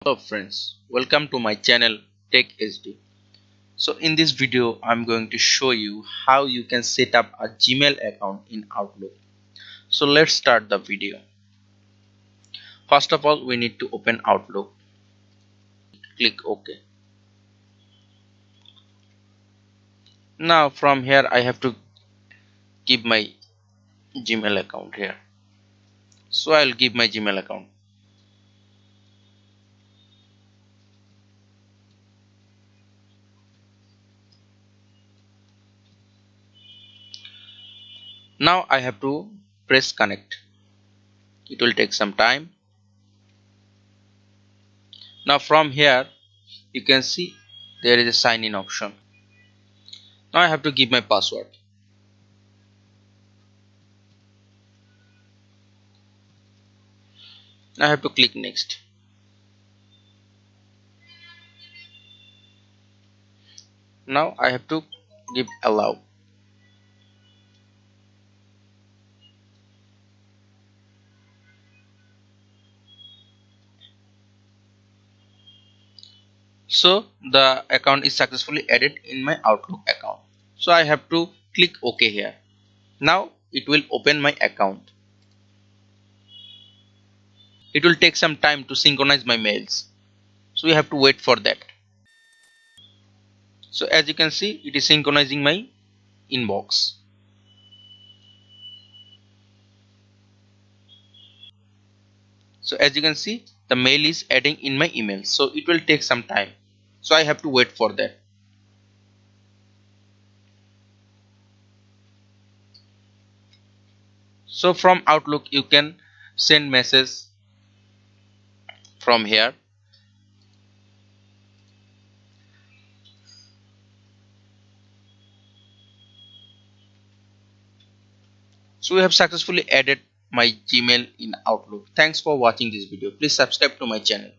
Hello friends, welcome to my channel Tech SD. So in this video I'm going to show you how you can set up a Gmail account in Outlook. So let's start the video. First of all, we need to open Outlook. Click OK. Now from here I have to give my Gmail account here. So I'll give my Gmail account. Now I have to press connect. It will take some time. Now from here you can see there is a sign in option. Now I have to give my password. Now I have to click next. Now I have to give allow. So the account is successfully added in my Outlook account. So I have to click OK here. Now it will open my account. It will take some time to synchronize my mails. So we have to wait for that. So as you can see, it is synchronizing my inbox. So as you can see, the mail is adding in my email. So it will take some time. So I have to wait for that. So from Outlook you can send message from here. So we have successfully added my Gmail in Outlook. Thanks for watching this video. Please subscribe to my channel.